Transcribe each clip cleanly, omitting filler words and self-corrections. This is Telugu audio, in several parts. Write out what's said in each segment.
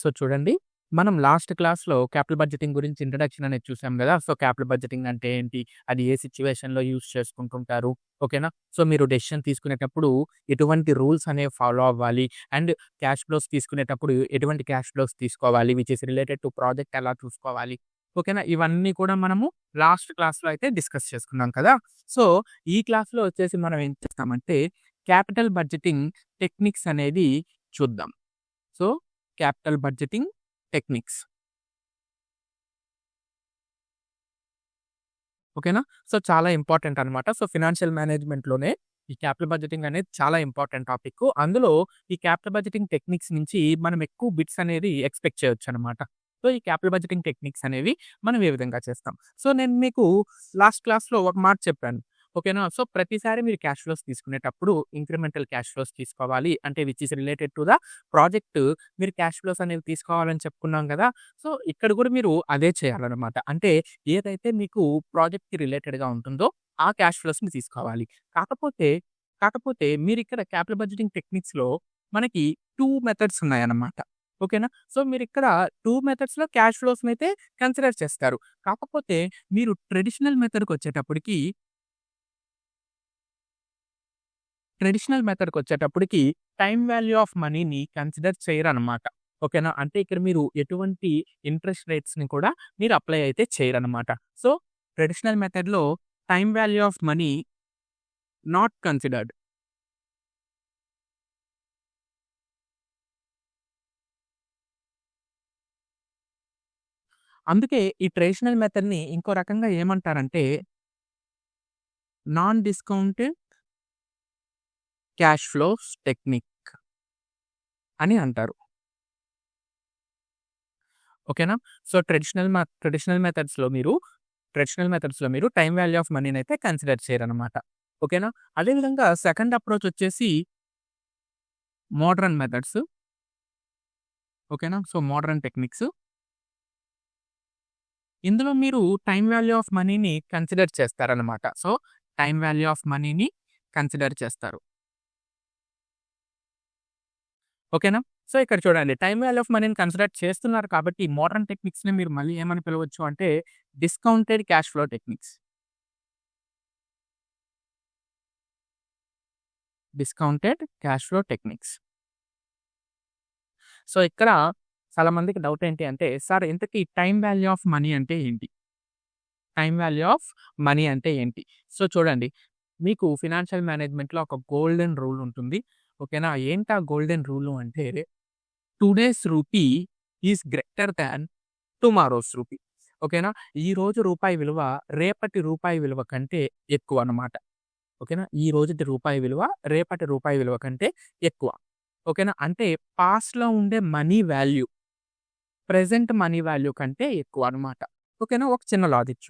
సో చూడండి, మనం లాస్ట్ క్లాస్‌లో క్యాపిటల్ బడ్జెటింగ్ గురించి ఇంట్రడక్షన్ అనేది చూసాం గదా! సో క్యాపిటల్ బడ్జెటింగ్ అంటే ఏంటి? అది ఏ సిట్యుయేషన్‌లో యూజ్ చేసుకుంటుంటారు? ఓకేనా? సో మీరు డెసిషన్ తీసుకునేటప్పుడు ఎటువంటి రూల్స్ అనేవి ఫాలో అవ్వాలి? అండ్ క్యాష్ ఫ్లోస్ తీసుకునేటప్పుడు ఎటువంటి క్యాష్ ఫ్లోస్ తీసుకోవాలి? Which is related to project ఎలా చూసుకోవాలి? ఓకేనా? ఇవన్నీ కూడా మనము లాస్ట్ క్లాస్‌లో అయితే డిస్కస్ చేసుకున్నాం కదా! సో ఈ క్లాస్‌లో వచ్చేసి మనం ఏం చేస్తామంటే క్యాపిటల్ బడ్జెటింగ్ టెక్నిక్స్ అనేది చూద్దాం. So capital budgeting techniques. ఓకేనా? సో చాలా ఇంపార్టెంట్ అనమాట. సో ఫినాన్షియల్ మేనేజ్‌మెంట్‌లోనే ఈ క్యాపిటల్ బడ్జెటింగ్ అనేది చాలా ఇంపార్టెంట్ టాపిక్కు. అందులో ఈ క్యాపిటల్ బడ్జెటింగ్ టెక్నిక్స్ నుంచి మనం ఎక్కువ బిట్స్ అనేది ఎక్స్‌పెక్ట్ చేయొచ్చనమాట. సో ఈ క్యాపిటల్ బడ్జెటింగ్ టెక్నిక్స్ అనేవి మనం ఏ విధంగా చేస్తాం. సో నేను మీకు లాస్ట్ క్లాస్‌లో ఒక మాట చెప్పాను. ఓకేనా? సో ప్రతిసారి మీరు క్యాష్ ఫ్లోస్ తీసుకునేటప్పుడు ఇంక్రిమెంటల్ క్యాష్ ఫ్లోస్ తీసుకోవాలి. అంటే which is related to the project మీరు క్యాష్ ఫ్లోస్ అనేవి తీసుకోవాలని చెప్పుకున్నాం గదా! సో ఇక్కడ గూడా మీరు అదే చేయాలనమాట. అంటే ఏదైతే మీకు ప్రాజెక్ట్‌కి రిలేటెడ్‌గా ఉంటుందో ఆ క్యాష్ ఫ్లోస్‌ని తీసుకోవాలి. కాకపోతే, మీరిక్కడ క్యాపిటల్ బడ్జెటింగ్ టెక్నిక్స్‌లో మనకి 2 మెథడ్స్ ఉన్నాయన్నమాట. ఓకేనా? సో మీరిక్కడ 2 మెథడ్స్‌లో క్యాష్ ఫ్లోస్‌నైతే కన్సిడర్ చేస్తారు. కాకపోతే మీరు ట్రెడిషనల్ మెథడ్‌కొచ్చేటప్పటికి టైమ్ వాల్యూ ఆఫ్ మనీని కన్సిడర్ చేయరనమాట. ఓకేనా? అంటే ఇక్కడ మీరు ఎటువంటి ఇంట్రెస్ట్ రేట్స్‌ని కూడా మీరు అప్లై అయితే చేయరనమాట. సో ట్రెడిషనల్ మెథడ్‌లో time value of money not considered. అందుకే ఈ ట్రెడిషనల్ మెథడ్‌ని ఇంకో రకంగా ఏమంటారంటే non discounted cash flows technique అని అంటారు. ఓకేనా? సో ట్రెడిషనల్ మెథడ్స్‌లో మీరు టైమ్ వాల్యూ ఆఫ్ మనీనైతే కన్సిడర్ చేయరనమాట. ఓకేనా? అదే విధంగా సెకండ్ అప్రోచ్ వచ్చేసి మోడరన్ మెథడ్స్. ఓకేనా? So modern techniques. ఇందులో మీరు టైమ్ వాల్యూ ఆఫ్ మనీని కన్సిడర్ చేస్తారనమాట. సో టైమ్ వాల్యూ ఆఫ్ మనీని కన్సిడర్ చేస్తారు. ఓకేనా? సో ఇక్కడ చూడండి, టైమ్ వాల్యూ ఆఫ్ మనీని కన్సిడర్ చేస్తున్నారు కాబట్టి మోడరన్ టెక్నిక్స్‌ని మీరు మళ్ళీ ఏమని పిలవచ్చు అంటే discounted cash flow techniques. Discounted cash flow techniques. So ఇక్కడ చాలా మందికి డౌట్ ఏంటి అంటే, సార్ ఇంతకీ టైమ్ వాల్యూ ఆఫ్ మనీ అంటే ఏంటి? టైమ్ వాల్యూ ఆఫ్ మనీ అంటే ఏంటి? సో చూడండి, మీకు ఫినాన్షియల్ మేనేజ్‌మెంట్‌లో ఒక గోల్డెన్ రూల్ ఉంటుంది. ఓకేనా? ఏంటా గోల్డెన్ రూలు అంటే today's rupee is greater than tomorrow's rupee. ఓకేనా? ఈరోజు రూపాయి విలువ రేపటి రూపాయి విలువ కంటే ఎక్కువనమాట. ఓకేనా? ఈ రోజుటి రూపాయి విలువ రేపటి రూపాయి విలువ కంటే ఎక్కువ. ఓకేనా? అంటే పాస్ట్‌లో ఉండే money value present money value కంటే ఎక్కువ అనమాట. ఓకేనా? ఒక చిన్న లాజిక్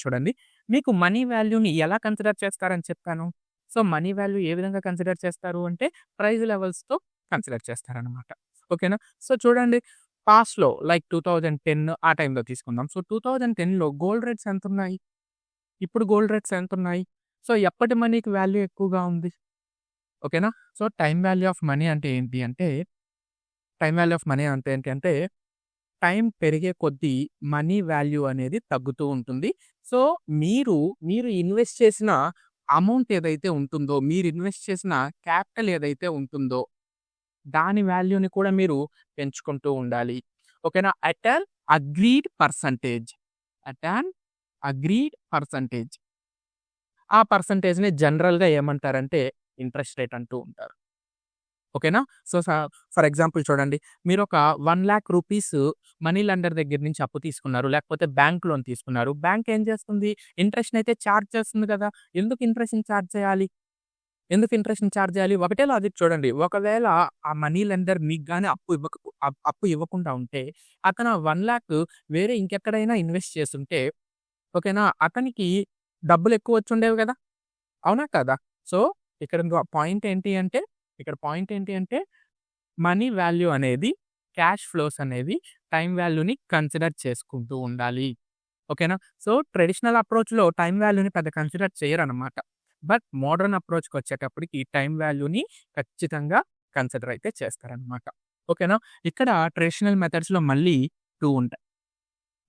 చూడండి. మీకు మనీ వాల్యూని ఎలా కన్సిడర్ చేస్తారని చెప్పాను. సో మనీ వాల్యూ ఏ విధంగా కన్సిడర్ చేస్తారు అంటే ప్రైస్ లెవెల్స్‌తో కన్సిడర్ చేస్తారనమాట. ఓకేనా? సో చూడండి, పాస్ట్‌లో లైక్ 2010 ఆ టైంలో తీసుకుందాం. సో 2010లో గోల్డ్ రేట్స్ ఎంతున్నాయి? ఇప్పుడు గోల్డ్ రేట్స్ ఎంతున్నాయి? సో ఎప్పటి మనీకి వాల్యూ ఎక్కువగా ఉంది. ఓకేనా? So time value of money అంటే ఏంటి అంటే, టైం పెరిగే కొద్దీ మనీ వాల్యూ అనేది తగ్గుతూ ఉంటుంది. సో మీరు ఇన్వెస్ట్ చేసిన అమౌంట్ ఏదైతే ఉంటుందో, మీరు ఇన్వెస్ట్ చేసిన క్యాపిటల్ ఏదైతే ఉంటుందో, దాని వాల్యూని కూడా మీరు పెంచుకుంటూ ఉండాలి. ఓకేనా? Agreed percentage. At an agreed percentage. ఆ పర్సెంటేజ్‌ని జనరల్‌గా ఏమంటారంటే ఇంట్రెస్ట్ రేట్ అంటూ ఉంటారు. ఓకేనా? సో ఫర్ ఎగ్జాంపుల్ చూడండి, మీరొక 1,00,000 రూపీస్ మనీ లెండర్ దగ్గర నుంచి అప్పు తీసుకున్నారు. లేకపోతే బ్యాంక్ లోన్ తీసుకున్నారు. బ్యాంక్ ఏం చేస్తుంది? ఇంట్రెస్ట్‌నయితే చార్జ్ చేస్తుంది కదా! ఎందుకు ఇంట్రెస్ట్‌ని చార్జ్ చేయాలి? ఒకటే లాజిక్ చూడండి. ఒకవేళ ఆ మనీ లెండర్ మీకు గాని అప్పు ఇవ్వకుండా ఉంటే, అతను ఆ 1,00,000 వేరే ఇంకెక్కడైనా ఇన్వెస్ట్ చేసుంటే, ఓకేనా? అతనికి డబ్బులు ఎక్కువ వచ్చుండేవి గదా! అవునా కాదా? సో ఇక్కడ ఇంకో పాయింట్ ఏంటి అంటే మనీ వాల్యూ అనేది, క్యాష్ ఫ్లోస్ అనేవి టైమ్ వాల్యూని కన్సిడర్ చేసుకుంటూ ఉండాలి. ఓకేనా? సో ట్రెడిషనల్ అప్రోచ్‌లో టైమ్ వాల్యూని పెద్ద కన్సిడర్ చేయరనమాట. బట్ మోడర్న్ అప్రోచ్‌కొచ్చేటప్పటికి టైమ్ వాల్యూని ఖచ్చితంగా కన్సిడర్ అయితే చేస్తారనమాట. ఓకేనా? ఇక్కడ ట్రెడిషనల్ మెథడ్స్‌లో మళ్ళీ 2 ఉంటాయి.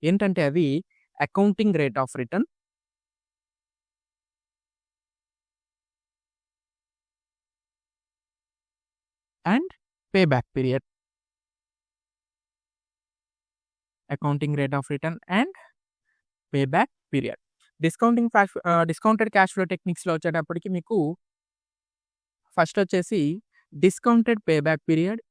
ఏంటంటే అవి accounting rate of return and pay back period. Accounting rate of return and pay back period. Discounted cash flow టెక్నిక్స్‌లో వచ్చేటప్పటికి మీకు ఫస్ట్ వచ్చేసి discounted pay back period,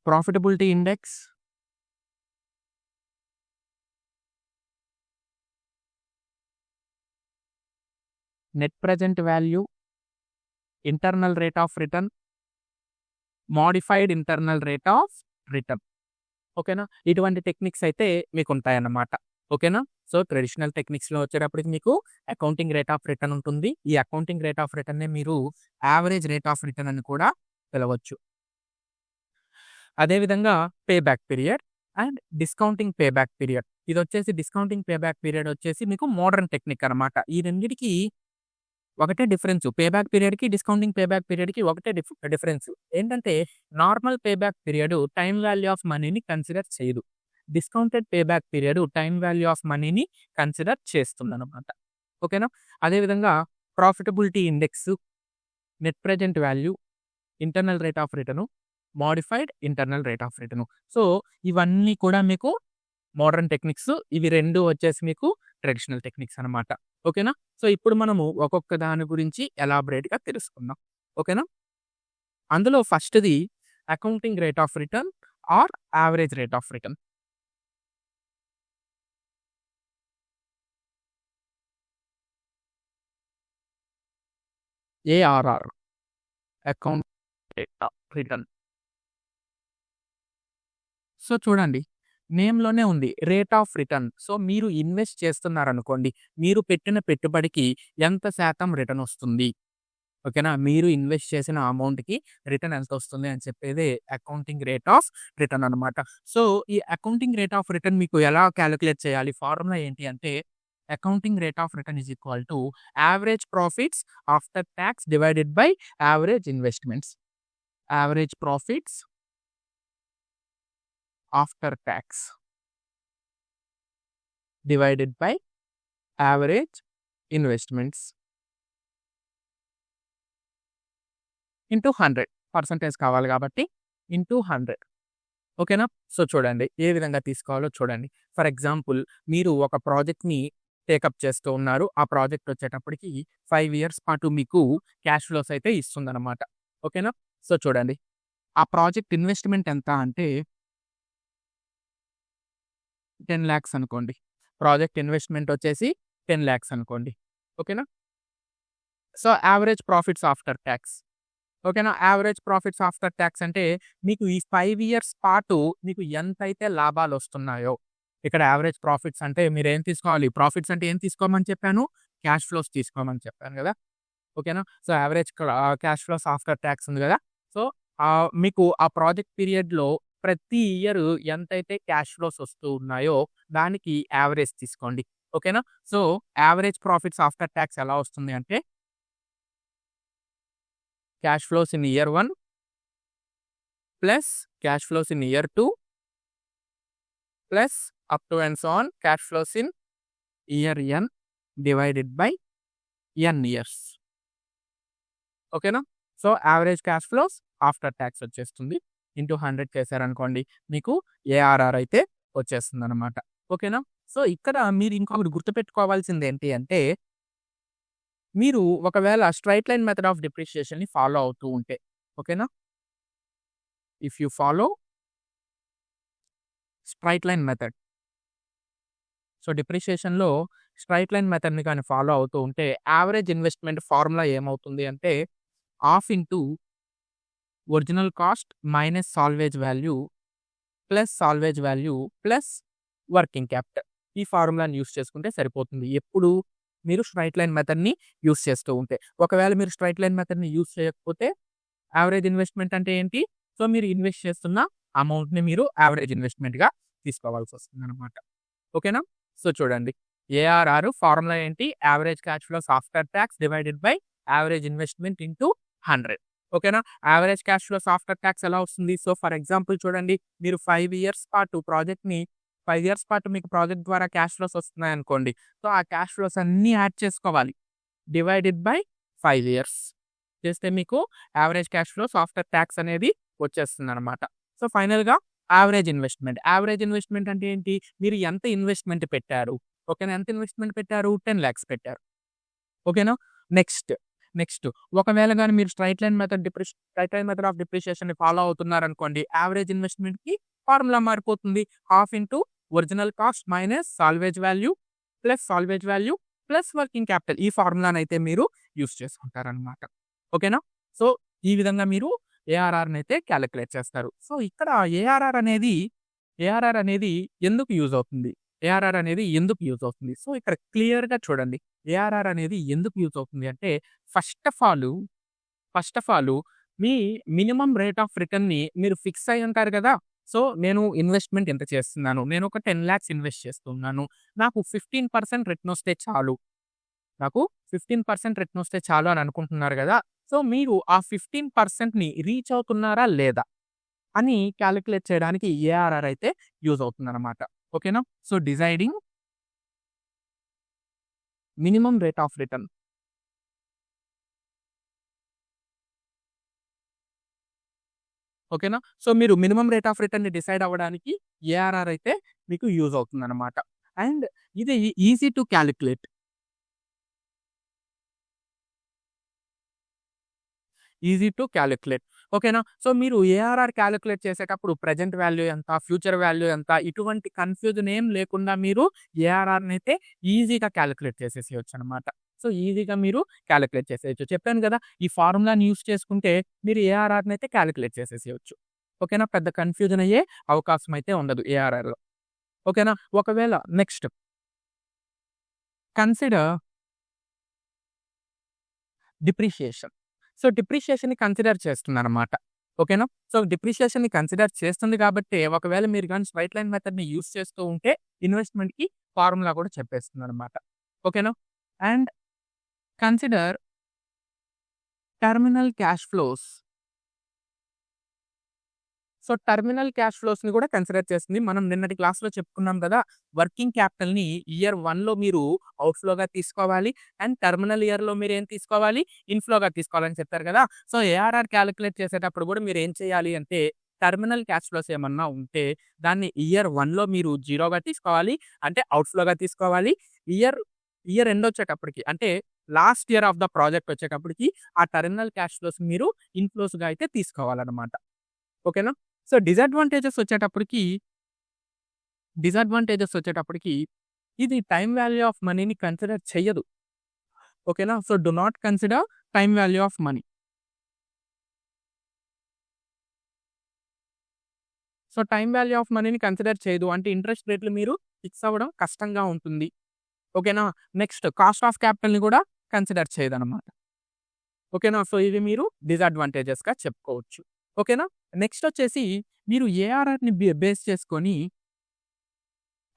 profitability index, net present value, internal rate of return, modified internal rate of return. ఓకేనా? ఇటువంటి టెక్నిక్స్ అయితే మీకు ఉంటాయన్నమాట. ఓకేనా? సో, ట్రెడిషనల్ టెక్నిక్స్‌లో వచ్చేటప్పటికి మీకు అకౌంటింగ్ రేట్ ఆఫ్ రిటర్న్ ఉంటుంది. ఈ అకౌంటింగ్ రేట్ ఆఫ్ రిటర్న్‌నే మీరు యావరేజ్ రేట్ ఆఫ్ రిటర్న్ అని కూడా పిలవచ్చు. అదేవిధంగా pay back period and discounting pay back period. ఇదొచ్చేసి డిస్కౌంటింగ్ పే బ్యాక్ పీరియడ్ వచ్చేసి మీకు మోడర్న్ టెక్నిక్ అనమాట. ఈ రెండిటికి ఒకటే డిఫరెన్స్. పే బ్యాక్ పీరియడ్‌కి, డిస్కౌంటింగ్ పే బ్యాక్ పీరియడ్‌కి ఒకటే డిఫరెన్స్. ఏంటంటే normal pay back period time value of మనీని కన్సిడర్ చేయదు. Discounted pay back period time value of మనీని కన్సిడర్ చేస్తుందన్నమాట. ఓకేనా? అదేవిధంగా profitability index, net present value, internal rate of return, modified internal rate of return. So, ఇవన్నీ కూడా మీకు మోడర్న్ టెక్నిక్స్. ఇవి 2 వచ్చేసి మీకు ట్రెడిషనల్ టెక్నిక్స్ అనమాట. ఓకేనా? సో, ఇప్పుడు మనము ఒక్కొక్క దాని గురించి ఎలాబరేట్‌గా తెలుసుకుందాం. ఓకేనా? అందులో ఫస్ట్‌ది accounting rate of return or average rate of return. ARR, account rate of return. So, చూడండి, నేమ్‌లోనే ఉంది రేట్ ఆఫ్ రిటర్న్. సో, మీరు ఇన్వెస్ట్ చేస్తున్నారనుకోండి, మీరు పెట్టిన పెట్టుబడికి ఎంత శాతం రిటర్న్ వస్తుంది? ఓకేనా? మీరు ఇన్వెస్ట్ చేసిన అమౌంట్‌కి రిటర్న్ ఎంతొస్తుంది అని చెప్పేదే అకౌంటింగ్ రేట్ ఆఫ్ రిటర్న్ అనమాట. సో, ఈ అకౌంటింగ్ రేట్ ఆఫ్ రిటర్న్ మీకు ఎలా కాలిక్యులేట్ చేయాలి? ఫార్ములా ఏంటి అంటే accounting rate of return is equal to average profits after talks divided by average investments. Average profits after talks divided by average investments into 100. Percentage కావాలి కాబట్టి ఇంటూ 100. ఓకేనా? సో, చూడండి ఏ విధంగా తీసుకోవాలో చూడండి. ఫర్ ఎగ్జాంపుల్ మీరు ఒక ప్రాజెక్ట్‌ని టేకప్ చేస్తూ ఉన్నారు. ఆ ప్రాజెక్ట్ వచ్చేటప్పటికి 5 ఇయర్స్ పాటు మీకు క్యాష్ ఫ్లోస్ అయితే ఇస్తుందన్నమాట. ఓకేనా? సో, చూడండి, ఆ ప్రాజెక్ట్ ఇన్వెస్ట్‌మెంట్ ఎంత అంటే 10,00,000 అనుకోండి. ప్రాజెక్ట్ ఇన్వెస్ట్‌మెంట్ వచ్చేసి 10,00,000 అనుకోండి. ఓకేనా? So, average profits after talks. ఓకేనా? యావరేజ్ ప్రాఫిట్స్ ఆఫ్టర్ టాక్స్ అంటే మీకు ఈ 5 ఇయర్స్ పాటు మీకు ఎంతైతే లాభాలొస్తున్నాయో, ఇక్కడ యావరేజ్ ప్రాఫిట్స్ అంటే మీరేం తీసుకోవాలి? ప్రాఫిట్స్ అంటే ఏం తీసుకోమని చెప్పాను? క్యాష్ ఫ్లోస్ తీసుకోమని చెప్పాను గదా! ఓకేనా? So, average cash flows after talks ఉంది గదా! సో, మీకు ఆ ప్రాజెక్ట్ పీరియడ్‌లో ప్రతి ఇయర్ ఎంతైతే క్యాష్ ఫ్లోస్ వస్తూ ఉన్నాయో దానికి యావరేజ్ తీసుకోండి. ఓకేనా? So, average profits after tax ఎలా వస్తుంది అంటే cash flows in year 1 plus cash flows in year 2 plus up to and so on cash flows in year n divided by n years. ఓకేనా? So, average cash flows after tax వచ్చేస్తుంది. ఇంటూ 100 చేశారనుకోండి, మీకు ఏఆర్ఆర్ అయితే వచ్చేస్తుందన్నమాట. ఓకేనా? సో, ఇక్కడ మీరు ఇంకొకటి గుర్తుపెట్టుకోవాల్సింది ఏంటి అంటే మీరు ఒకవేళ స్ట్రెయిట్ లైన్ మెథడ్ ఆఫ్ డిప్రిషియేషన్‌ని ఫాలో అవుతూ ఉంటే, ఓకేనా? If you follow straight line method. So, డిప్రిషియేషన్‌లో స్ట్రెయిట్ లైన్ మెథడ్‌ని గాని ఫాలో అవుతూ ఉంటే యావరేజ్ ఇన్వెస్ట్‌మెంట్ ఫార్ములా ఏమవుతుంది అంటే half into original cost minus salvage value plus salvage value plus working capital. ఈ ఫార్ములాని యూజ్ చేసుకుంటే సరిపోతుంది. ఎప్పుడు మీరు స్ట్రెయిట్ లైన్ మెథడ్‌ని యూజ్ చేస్తూ ఉంటే. ఒకవేళ మీరు స్ట్రెయిట్ లైన్ మెథడ్‌ని యూజ్ చేయకపోతే యావరేజ్ ఇన్వెస్ట్‌మెంట్ అంటే ఏంటి? సో, మీరు ఇన్వెస్ట్ చేస్తున్న అమౌంట్‌ని మీరు యావరేజ్ ఇన్వెస్ట్‌మెంట్‌గా తీసుకోవాల్సొస్తుందన్నమాట. ఓకేనా? సో, చూడండి, ఏఆర్ఆర్ ఫార్ములా ఏంటి? Average cash flows after talks divided by average investment into 100. ఓకేనా? Average cash flows after tax ఎలా వస్తుంది? సో, ఫర్ ఎగ్జాంపుల్ చూడండి, మీరు 5 ఇయర్స్ పాటు 5 ఇయర్స్ పాటు మీకు ప్రాజెక్ట్ ద్వారా క్యాష్ ఫ్లోస్ వస్తున్నాయనుకోండి. సో, ఆ క్యాష్ ఫ్లోస్ అన్నీ యాడ్ చేసుకోవాలి. డివైడెడ్ బై 5 ఇయర్స్ చేస్తే మీకు average cash flows after talks అనేది వచ్చేస్తుందనమాట. సో, ఫైనల్‌గా యావరేజ్ ఇన్వెస్ట్‌మెంట్. యావరేజ్ ఇన్వెస్ట్‌మెంట్ అంటే ఏంటి? మీరు ఎంత ఇన్వెస్ట్‌మెంట్ పెట్టారు? ఓకేనా? ఎంత ఇన్వెస్ట్‌మెంట్ పెట్టారు? 10 లాక్స్ పెట్టారు. ఓకేనా? నెక్స్ట్ ఒకవేళ గాని మీరు స్ట్రెయిట్ లైన్ మెథడ్ ఆఫ్ డిప్రిషియేషన్‌ని ఫాలో అవుతున్నారనుకోండి, యావరేజ్ ఇన్వెస్ట్‌మెంట్‌కి ఫార్ములా మారిపోతుంది. Half into original cost minus salvage value plus working capital. ఈ ఫార్ములానైతే మీరు యూజ్ చేసుకుంటారనమాట. ఓకేనా? సో, ఈ విధంగా మీరు ఏఆర్ఆర్‌నైతే కాలిక్యులేట్ చేస్తారు. సో, ఇక్కడ ఏఆర్ఆర్ అనేది ఎందుకు యూజ్ అవుతుంది? సో, ఇక్కడ క్లియర్‌గా చూడండి. ఏఆర్ఆర్ అనేది ఎందుకు యూజ్ అవుతుంది అంటే, ఫస్ట్ ఆఫ్ ఆల్ మీ మినిమమ్ రేట్ ఆఫ్ రిటర్న్‌ని మీరు ఫిక్స్ అయ్యి ఉంటారు కదా! సో, నేను ఇన్వెస్ట్‌మెంట్ ఎంత చేస్తున్నాను? నేను ఒక 10 లాక్స్ ఇన్వెస్ట్ చేస్తున్నాను. నాకు 15% రిటర్న్ వస్తే చాలు. నాకు 15% రిటర్న్ వస్తే చాలు అని అనుకుంటున్నారు గదా! సో, మీరు ఆ 15%ని రీచ్ అవుతున్నారా లేదా? అని కాలిక్యులేట్ చేయడానికి ఏఆర్ఆర్ అయితే యూజ్ అవుతుందన్నమాట. ఓకేనా? So, deciding minimum rate of return. ఓకేనా? సో, మీరు మినిమమ్ రేట్ ఆఫ్ రిటర్న్‌ని డిసైడ్ అవ్వడానికి ఏఆర్ఆర్ అయితే మీకు యూజ్ అవుతుందన్నమాట. అండ్ ఇది ఈజీ టు కాలిక్యులేట్. ఓకేనా? సో, మీరు ఏఆర్ఆర్ కాలిక్యులేట్ చేసేటప్పుడు ప్రెజెంట్ వాల్యూ ఎంత? ఫ్యూచర్ వాల్యూ ఎంత? ఇటువంటి కన్‌ఫ్యూజన్ ఏం లేకుండా మీరు ఏఆర్ఆర్‌నైతే ఈజీగా కాలిక్యులేట్ చేసేసేయొచ్చనమాట. సో, ఈజీగా మీరు కాలిక్యులేట్ చేసేయొచ్చు. చెప్పాను గదా! ఈ ఫార్ములాని యూజ్ చేసుకుంటే మీరు ఏఆర్ఆర్‌నైతే కాలిక్యులేట్ చేసేసేయొచ్చు. ఓకేనా? పెద్ద కన్‌ఫ్యూజన్ అయ్యే అవకాశం అయితే ఉండదు ఏఆర్ఆర్‌లో. ఓకేనా? ఒకవేళ నెక్స్ట్ కన్సిడర్ డిప్రిషియేషన్. సో, డిప్రిషియేషన్‌ని కన్సిడర్ చేస్తుందనమాట. ఓకేనా? సో, డిప్రిషియేషన్‌ని కన్సిడర్ చేస్తుంది కాబట్టే ఒకవేళ మీరు గాని స్ట్రెయిట్ లైన్ మెథడ్‌ని యూజ్ చేస్తూ ఉంటే ఇన్వెస్ట్‌మెంట్‌కి ఫార్ములా కూడా చెప్పేస్తుందనమాట. ఓకేనా? And consider terminal cash flows. So, terminal cash ఫ్లోస్‌ని కూడా కన్సిడర్ చేస్తుంది. మనం నిన్నటి క్లాస్‌లో చెప్పుకున్నాం కదా! వర్కింగ్ క్యాపిటల్‌ని ఇయర్ 1లో మీరు అవుట్‌ఫ్లోగా తీసుకోవాలి. అండ్ టెర్మినల్ ఇయర్‌లో మీరేం తీసుకోవాలి? ఇన్‌ఫ్లోగా తీసుకోవాలని చెప్పారు కదా! సో, ఏఆర్ఆర్ కాలిక్యులేట్ చేసేటప్పుడు కూడా మీరేం చేయాలి అంటే, టెర్మినల్ క్యాష్ ఫ్లోస్ ఏమన్నా ఉంటే దాన్ని ఇయర్ 1లో మీరు జీరోగా తీసుకోవాలి. అంటే అవుట్‌ఫ్లోగా తీసుకోవాలి. ఇయర్ ఇయర్ ఎండ్ వచ్చేటప్పటికి అంటే last year of the project వచ్చేటప్పటికి ఆ టెర్మినల్ క్యాష్ ఫ్లోస్ మీరు ఇన్‌ఫ్లోస్‌గా అయితే తీసుకోవాలన్నమాట. ఓకేనా? సో, డిసడ్వాంటేజెస్ వచ్చేటప్పటికి ఇది టైమ్ వాల్యూ ఆఫ్ మనీని కన్సిడర్ చెయ్యదు. ఓకేనా? So, do not consider time value of money. So, time value of మనీని కన్సిడర్ చేయదు. అంటే ఇంట్రెస్ట్ రేట్లు మీరు ఫిక్స్ అవ్వడం కష్టంగా ఉంటుంది. ఓకేనా? నెక్స్ట్ కాస్ట్ ఆఫ్ క్యాపిటల్‌ని కూడా కన్సిడర్ చేయదనమాట. ఓకేనా? సో, ఇవి మీరు డిసడ్వాంటేజెస్‌గా చెప్పుకోవచ్చు. ఓకేనా? నెక్స్ట్ వచ్చేసి మీరు ఏఆర్ఆర్‌ని బేస్ చేసుకొని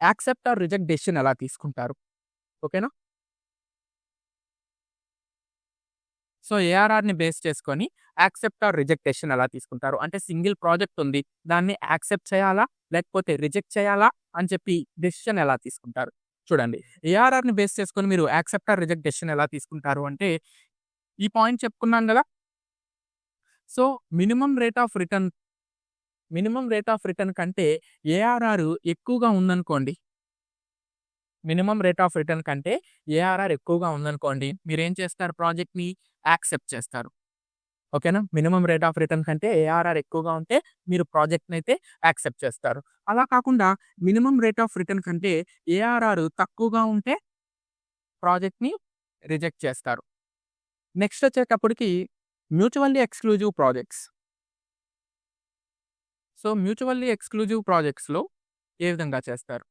యాక్సెప్ట్ ఆర్ రిజెక్ట్ డెసిషన్ ఎలా తీసుకుంటారు? ఓకేనా? సో, ఏఆర్ఆర్‌ని బేస్ చేసుకొని యాక్సెప్ట్ ఆర్ రిజెక్ట్ డెసిషన్ ఎలా తీసుకుంటారు? అంటే సింగిల్ ప్రాజెక్ట్ ఉంది. దాన్ని యాక్సెప్ట్ చేయాలా? లేకపోతే రిజెక్ట్ చేయాలా? అని చెప్పి డెసిషన్ ఎలా తీసుకుంటారు? చూడండి. ఏఆర్ఆర్‌ని బేస్ చేసుకొని మీరు యాక్సెప్ట్ ఆర్ రిజెక్ట్ డెసిషన్ ఎలా తీసుకుంటారు అంటే, ఈ పాయింట్ చెప్పుకున్నాను గదా! So, minimum rate of return కంటే ఏఆర్ఆర్ ఎక్కువగా ఉందనుకోండి. మినిమమ్ రేట్ ఆఫ్ రిటర్న్ కంటే ఏఆర్ఆర్ ఎక్కువగా ఉందనుకోండి. మీరేం చేస్తారు? ప్రాజెక్ట్‌ని యాక్సెప్ట్ చేస్తారు. ఓకేనా? మినిమమ్ రేట్ ఆఫ్ రిటర్న్ కంటే ఏఆర్ఆర్ ఎక్కువగా ఉంటే మీరు ప్రాజెక్ట్‌నైతే యాక్సెప్ట్ చేస్తారు. అలా కాకుండా మినిమమ్ రేట్ ఆఫ్ రిటర్న్ కంటే ఏఆర్ఆర్ తక్కువగా ఉంటే ప్రాజెక్ట్‌ని రిజెక్ట్ చేస్తారు. నెక్స్ట్ వచ్చేటప్పటికి mutually exclusive projects. So, mutually exclusive ప్రాజెక్ట్స్‌లో ఏ విధంగా చేస్తారు?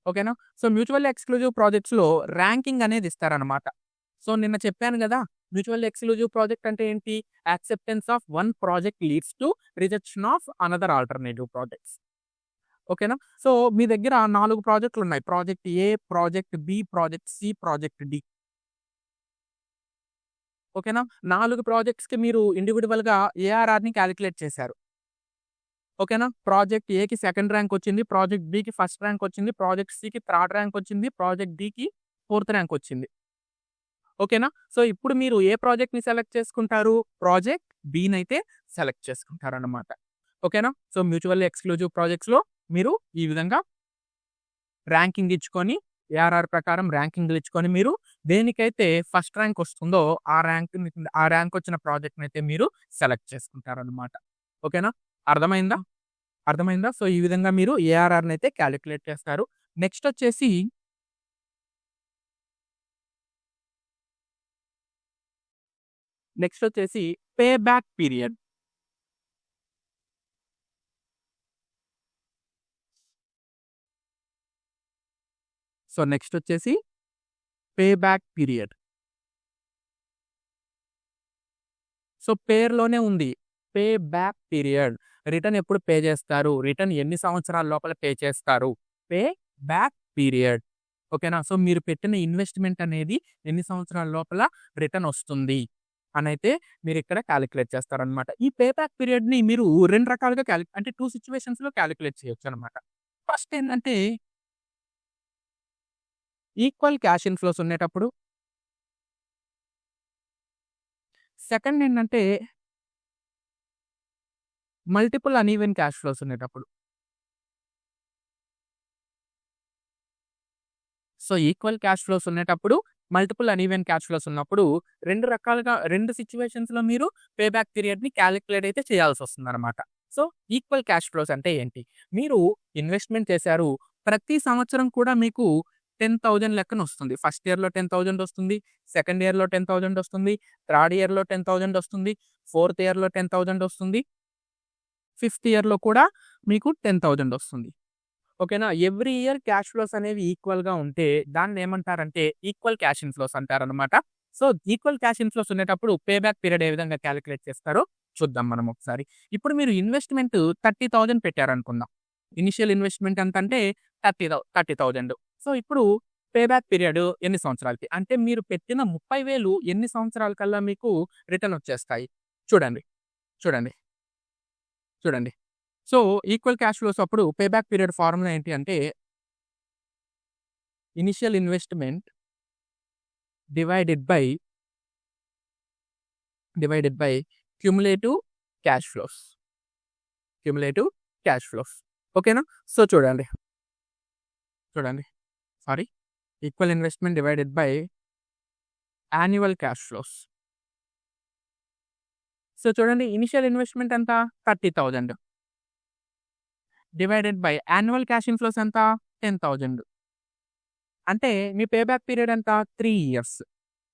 ఓకేనా? సో, మ్యూచువల్లీ ఎక్స్‌క్లూజివ్ ప్రాజెక్ట్స్‌లో ర్యాంకింగ్ అనేది ఇస్తారనమాట. సో, నిన్న చెప్పాను గదా! మ్యూచువల్లీ ఎక్స్‌క్లూజివ్ ప్రాజెక్ట్ అంటే ఏంటి? Acceptance of one project leads to rejection of another alternative projects. ఓకేనా? సో, మీ దగ్గర 4 ప్రాజెక్టులున్నాయి. Project A, project B, project C, project D. ఓకేనా? 4 ప్రాజెక్ట్స్‌కి మీరు ఇండివిడ్యువల్‌గా ఏఆర్ఆర్‌ని కాలిక్యులేట్ చేశారు. ఓకేనా? ప్రాజెక్ట్ ఏకి సెకండ్ ర్యాంక్ వచ్చింది. ప్రాజెక్ట్ బికి ఫస్ట్ ర్యాంక్ వచ్చింది. ప్రాజెక్ట్ సికి థర్డ్ ర్యాంక్ వచ్చింది. ప్రాజెక్ట్ డికి ఫోర్త్ ర్యాంక్ వచ్చింది. ఓకేనా? సో, ఇప్పుడు మీరు ఏ ప్రాజెక్ట్‌ని సెలెక్ట్ చేసుకుంటారు? ప్రాజెక్ట్ బినైతే సెలెక్ట్ చేసుకుంటారనమాట. ఓకేనా? సో, మ్యూచువల్లీ ఎక్స్‌క్లూజివ్ ప్రాజెక్ట్స్‌లో మీరు ఈ విధంగా ర్యాంకింగ్ ఇచ్చుకొని, ఏఆర్ఆర్ ప్రకారం ర్యాంకింగ్‌లు ఇచ్చుకొని మీరు దేనికైతే ఫస్ట్ ర్యాంక్ వస్తుందో ఆ ర్యాంక్ వచ్చిన ప్రాజెక్ట్‌నైతే మీరు సెలెక్ట్ చేసుకుంటారనమాట. ఓకేనా? అర్థమైందా? అర్థమైందా? సో, ఈ విధంగా మీరు ఏఆర్ఆర్‌నైతే కాలిక్యులేట్ చేస్తారు. నెక్స్ట్ వచ్చేసి pay back period. So, next వచ్చేసి పే బ్యాక్ పీరియడ్. సో, పేరులోనే ఉంది. Pay back period. రిటర్న్ ఎప్పుడు పే చేస్తారు? రిటర్న్ ఎన్ని సంవత్సరాల లోపల పే చేస్తారు? Pay back period. ఓకేనా? సో, మీరు పెట్టిన ఇన్వెస్ట్‌మెంట్ అనేది ఎన్ని సంవత్సరాల లోపల రిటర్న్ వస్తుంది అనైతే మీరిక్కడ కాలిక్యులేట్ చేస్తారనమాట. ఈ పే బ్యాక్ పీరియడ్‌ని మీరు 2 రకాలుగా అంటే 2 సిట్యుయేషన్స్‌లో కాలిక్యులేట్ చేయొచ్చనమాట. ఫస్ట్ ఏంటంటే ఈక్వల్ క్యాష్ ఇన్‌ఫ్లోస్ ఉండేటప్పుడు. సెకండ్ ఏంటంటే మల్టిపుల్ అన్‌ఈవెన్ క్యాష్ ఫ్లోస్ ఉండేటప్పుడు. సో, ఈక్వల్ క్యాష్ ఫ్లోస్ ఉండేటప్పుడు, మల్టిపుల్ అన్‌ఈవెన్ క్యాష్ ఫ్లోస్ ఉన్నప్పుడు 2 రకాలుగా 2 సిట్యుయేషన్స్‌లో మీరు పే బ్యాక్ పీరియడ్‌ని కాలిక్యులేట్ అయితే చేయాల్సొస్తుందనమాట. సో, ఈక్వల్ క్యాష్ ఫ్లోస్ అంటే ఏంటి? మీరు ఇన్వెస్ట్‌మెంట్ చేశారు. ప్రతి సంవత్సరం కూడా మీకు 10,000 లెక్కనొస్తుంది. ఫస్ట్ ఇయర్‌లో 10,000 వస్తుంది. సెకండ్ ఇయర్‌లో 10,000 వస్తుంది. థర్డ్ ఇయర్‌లో 10,000 వస్తుంది. ఫోర్త్ ఇయర్‌లో 10,000 వస్తుంది. ఫిఫ్త్ ఇయర్‌లో కూడా మీకు 10,000 వస్తుంది. ఓకేనా? ఎవ్రీ ఇయర్ క్యాష్ ఫ్లోస్ అనేవి ఈక్వల్‌గా ఉంటే దాన్నేమంటారంటే ఈక్వల్ క్యాష్ ఇన్‌ఫ్లోస్ అంటారనమాట. సో, ఈక్వల్ క్యాష్ ఇన్‌ఫ్లోస్ ఉండేటప్పుడు పే బ్యాక్ పీరియడ్ ఏ విధంగా కాలిక్యులేట్ చేస్తారో చూద్దాం మనం ఒకసారి. ఇప్పుడు మీరు ఇన్వెస్ట్‌మెంట్ 30,000 పెట్టారనుకుందాం. ఇనిషియల్ ఇన్వెస్ట్‌మెంట్ ఎంతంటే 30,000. సో, ఇప్పుడు పే బ్యాక్ పీరియడ్ ఎన్ని సంవత్సరాలకి? అంటే మీరు పెట్టిన 30,000 ఎన్ని సంవత్సరాల కల్లా మీకు రిటర్న్ వచ్చేస్తాయి? చూడండి. చూడండి. చూడండి. సో, ఈక్వల్ క్యాష్ ఫ్లోస్ అప్పుడు పే బ్యాక్ పీరియడ్ ఫార్ములా ఏంటి అంటే initial investment divided by cumulative cash flows. Cumulative cash flows. ఓకేనా? సో, చూడండి. చూడండి. Sorry. Equal investment divided by annual cash flows. So, చూడండి ఇనిషియల్ ఇన్వెస్ట్‌మెంట్ ఎంత? 30,000 divided by annual cash inflows ఎంత? 10,000. అంటే మీ పే బ్యాక్ పీరియడ్ ఎంత? 3 ఇయర్స్.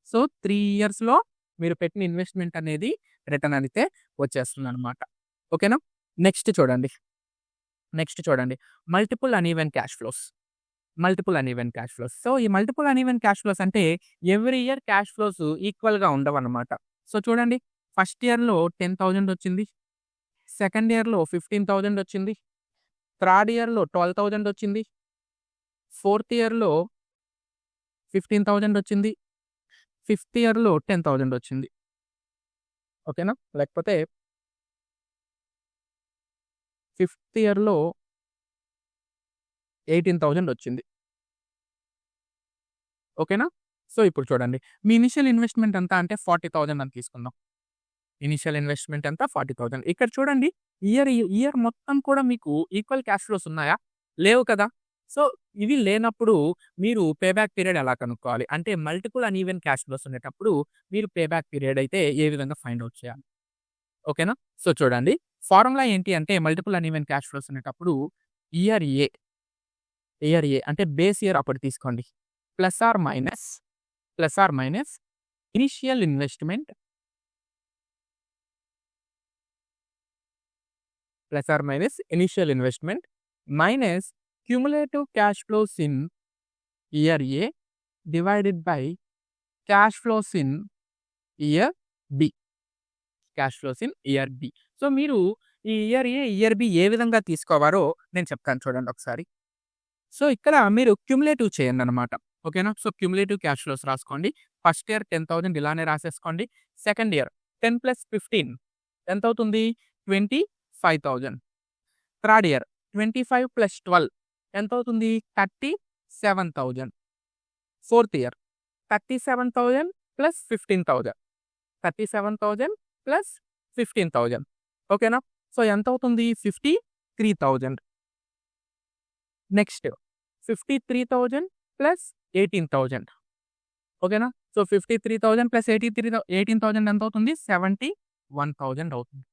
సో, 3 ఇయర్స్‌లో మీరు పెట్టిన ఇన్వెస్ట్‌మెంట్ అనేది రిటర్న్ అయితే వచ్చేస్తుందనమాట. ఓకేనా? నెక్స్ట్ చూడండి. Multiple uneven cash flows. So, ఈ మల్టిపుల్ అన్‌ఈవెన్ క్యాష్ ఫ్లోస్ అంటే ఎవ్రీ ఇయర్ క్యాష్ ఫ్లోస్ ఈక్వల్‌గా ఉండవనమాట. సో, చూడండి ఫస్ట్ ఇయర్‌లో 10,000 వచ్చింది. సెకండ్ ఇయర్‌లో 15,000 వచ్చింది. థర్డ్ ఇయర్‌లో 12,000 వచ్చింది. ఫోర్త్ ఇయర్‌లో 15,000 వచ్చింది. ఫిఫ్త్ ఇయర్‌లో 10,000 వచ్చింది. ఓకేనా? లేకపోతే ఫిఫ్త్ ఇయర్‌లో 18,000 వచ్చింది. ఓకేనా? సో, ఇప్పుడు చూడండి. మీ ఇనిషియల్ ఇన్వెస్ట్‌మెంట్ ఎంత అంటే 40,000 అని తీసుకుందాం. ఇనిషియల్ ఇన్వెస్ట్‌మెంట్ ఎంత? 40,000. ఇక్కడ చూడండి ఇయర్ మొత్తం కూడా మీకు ఈక్వల్ క్యాష్ ఫ్లోస్ ఉన్నాయా? లేవు కదా! సో, ఇవి లేనప్పుడు మీరు పే బ్యాక్ పీరియడ్ ఎలా కనుక్కోవాలి? అంటే మల్టిపుల్ అన్‌ఈవెన్ క్యాష్ ఫ్లోస్ ఉండేటప్పుడు మీరు పే బ్యాక్ పీరియడ్ అయితే ఏ విధంగా ఫైండ్ ఔట్ చేయాలి? ఓకేనా? సో, చూడండి. ఫార్ములా ఏంటి అంటే మల్టిపుల్ అన్‌ఈవెన్ క్యాష్ ఫ్లోస్ ఉండేటప్పుడు ఇయర్ ఏ, అంటే బేస్ ఇయర్ అప్పుడు తీసుకోండి. Plus or minus initial investment minus cumulative cash flows in year A divided by cash flows in year B. So, మీరు ఈ ఇయర్ ఏ, ఇయర్ బి ఏ విధంగా తీసుకోవారో నేను చెప్తాను చూడండి ఒకసారి. సో, ఇక్కడ మీరు క్యుములేటివ్ చేయండనమాట. ఓకేనా? సో, క్యుములేటివ్ క్యాష్ ఫ్లోస్ రాసుకోండి. ఫస్ట్ ఇయర్ 10,000 ఇలానే రాసేసుకోండి. సెకండ్ ఇయర్ 10 + 15 ఎంతవుతుంది? 25,000. థర్డ్ ఇయర్ 25 + 12 ఎంతవుతుంది? 37,000. Fourth year 37,000 + 15,000. 37,000 + 15,000. ఓకేనా? సో, ఎంతవుతుంది? 53,000. నెక్స్ట్ 53,000 + 18,000. ఓకేనా? సో, 53,000 + 18,000 ఎంతవుతుంది? 71,000 అవుతుంది.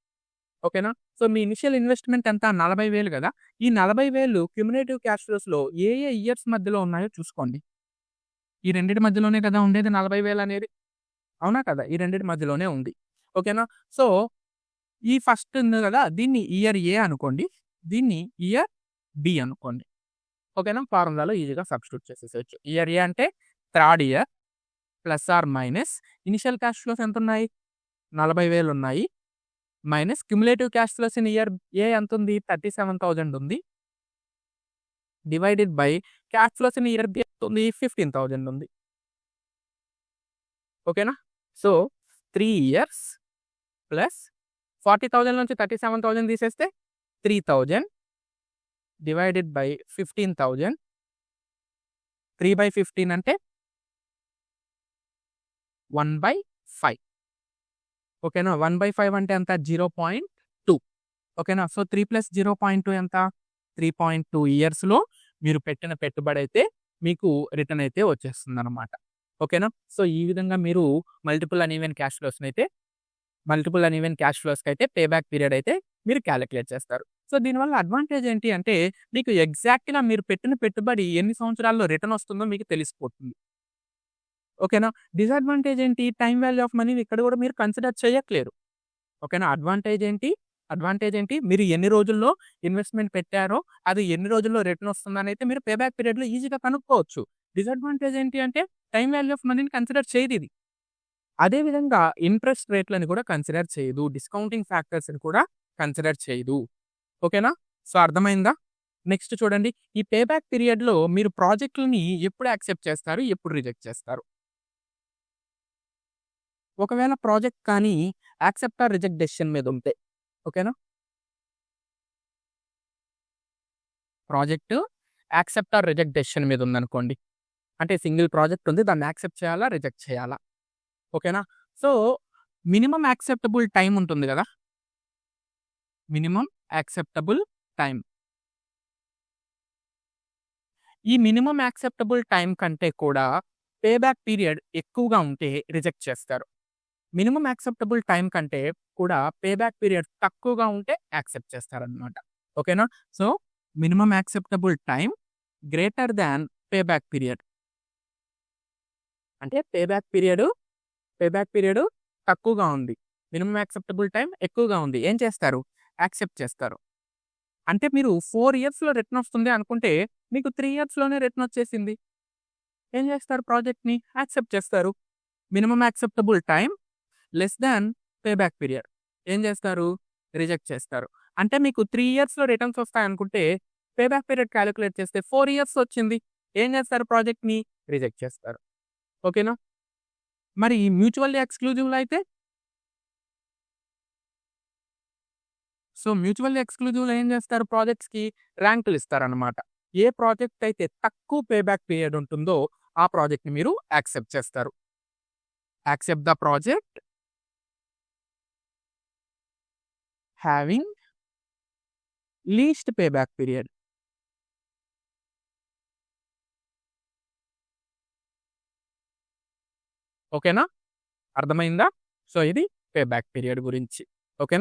ఓకేనా? సో, మీ ఇనిషియల్ ఇన్వెస్ట్‌మెంట్ ఎంత? 40,000 గదా! ఈ 40,000 క్యుములేటివ్ క్యాష్ ఫ్లోస్‌లో ఏ ఇయర్స్ మధ్యలో ఉన్నాయో చూసుకోండి. ఈ రెండిటి మధ్యలోనే కదా ఉండేది 40,000 అనేది. అవునా కదా! ఈ రెండిటి మధ్యలోనే ఉంది. ఓకేనా? సో, ఈ ఫస్ట్ ఉంది గదా! దీన్ని ఇయర్ ఏ అనుకోండి. దీన్ని ఇయర్ బి అనుకోండి. ఓకేనా? ఫార్ములాలో ఈజీగా సబ్‌స్టిట్యూట్ చేసేసేయొచ్చు. ఇయర్ ఏ అంటే third year ± initial cash flows ఎంతున్నాయి? 40,000 ఉన్నాయి. Minus cumulative cash flows in year A ఎంతుంది? 37,000 ఉంది. Divided by cash flows in year B ఎంతుంది? 15,000 ఉంది. ఓకేనా? సో, 3 ఇయర్స్ ప్లస్ 40,000 నుంచి 37,000 తీసేస్తే 3,000 డివైడెడ్ బై 15,000 3/15 అంటే 1/5. ఓకేనా? 1/5 అంటే ఎంత? 0.2. ఓకేనా? సో, 3 + 0.2 ఎంత? 3.2 ఇయర్స్‌లో మీరు పెట్టిన పెట్టుబడైతే మీకు రిటర్న్ అయితే వచ్చేస్తుందనమాట. ఓకేనా? సో, ఈ విధంగా మీరు మల్టిపుల్ అన్‌ఈవెన్ క్యాష్ ఫ్లోస్‌కైతే పే బ్యాక్ పీరియడ్ అయితే మీరు కాలిక్యులేట్ చేస్తారు. సో, దీనివల్ల అడ్వాంటేజ్ ఏంటి అంటే మీకు ఎగ్జాక్ట్‌గా మీరు పెట్టిన పెట్టుబడి ఎన్ని సంవత్సరాల్లో రిటర్న్ వస్తుందో మీకు తెలిసిపోతుంది. ఓకేనా? డిసడ్వాంటేజ్ ఏంటి? టైమ్ వాల్యూ ఆఫ్ మనీని ఇక్కడ కూడా మీరు కన్సిడర్ చేయట్లేరు. ఓకేనా? అడ్వాంటేజ్ ఏంటి? మీరు ఎన్ని రోజుల్లో ఇన్వెస్ట్‌మెంట్ పెట్టారో, అది ఎన్ని రోజుల్లో రిటర్న్ వస్తుందనైతే మీరు పే బ్యాక్ పీరియడ్‌లో ఈజీగా కనుక్కోవచ్చు. డిసడ్వాంటేజ్ ఏంటి అంటే టైమ్ వాల్యూ ఆఫ్ మనీని కన్సిడర్ చేయదిది. అదే విధంగా ఇంట్రెస్ట్ రేట్‌లని కూడా కన్సిడర్ చేయదు. డిస్కౌంటింగ్ ఫ్యాక్టర్స్‌ని కూడా కన్సిడర్ చేయదు. ఓకేనా? సో, అర్థమైందా? నెక్స్ట్ చూడండి. ఈ పే బ్యాక్ పీరియడ్‌లో మీరు ప్రాజెక్ట్‌లని ఎప్పుడు యాక్సెప్ట్ చేస్తారు? ఎప్పుడు రిజెక్ట్ చేస్తారు? ఒకవేళ ప్రాజెక్ట్ కానీ యాక్సెప్ట్ ఆర్ రిజెక్ట్ డెసిషన్ మీద ఉంటే. ఓకేనా? Project accept or reject decision మీద ఉందనుకోండి. అంటే సింగిల్ ప్రాజెక్ట్ ఉంది. దాన్ని యాక్సెప్ట్ చేయాలా? రిజెక్ట్ చేయాలా? ఓకేనా? సో, మినిమమ్ యాక్సెప్టబుల్ టైమ్ ఉంటుంది గదా! Minimum acceptable time. ఈ మినిమమ్ యాక్సెప్టబుల్ టైమ్ కంటే కూడా పే బ్యాక్ పీరియడ్ ఎక్కువగా ఉంటే రిజెక్ట్ చేస్తారు. మినిమమ్ యాక్సెప్టబుల్ టైమ్ కంటే కూడా పే బ్యాక్ పీరియడ్ తక్కువగా ఉంటే యాక్సెప్ట్ చేస్తారనమాట. ఓకేనా? So, minimum acceptable time greater than pay back period. అంటే పే బ్యాక్ పీరియడ్ తక్కువగా ఉంది. మినిమమ్ యాక్సెప్టబుల్ టైమ్ ఎక్కువగా ఉంది. ఏం చేస్తారు? యాక్సెప్ట్ చేస్తారు. అంటే మీరు 4 ఇయర్స్‌లో రిటర్న్ వస్తుంది అనుకుంటే మీకు 3 ఇయర్స్‌లోనే రిటర్న్ వచ్చేసింది. ఏం చేస్తారు? ప్రాజెక్ట్‌ని యాక్సెప్ట్ చేస్తారు. Minimum acceptable time less than pay back period. ఏం చేస్తారు? రిజెక్ట్ చేస్తారు. అంటే మీకు 3 ఇయర్స్‌లో రిటర్న్స్ వస్తాయనుకుంటే పే బ్యాక్ పీరియడ్ కాలిక్యులేట్ చేస్తే 4 ఇయర్స్ వచ్చింది. ఏం చేస్తారు? ప్రాజెక్ట్‌ని రిజెక్ట్ చేస్తారు. ఓకేనా? మరి మ్యూచువల్లీ ఎక్స్‌క్లూజివ్‌లో అయితే? సో, మ్యూచువల్లీ ఎక్స్‌క్లూజివ్‌లో ఏం చేస్తారు? ప్రాజెక్ట్స్‌కి ర్యాంకులు ఇస్తారనమాట. ఏ ప్రాజెక్ట్ అయితే తక్కువ పే బ్యాక్ పీరియడ్ ఉంటుందో ఆ ప్రాజెక్ట్‌ని మీరు యాక్సెప్ట్ చేస్తారు. Accept the project having least pay back period. ఓకేనా? అర్థమైందా? సో, ఇది పే బ్యాక్ పీరియడ్ గురించి. ఓకేనా?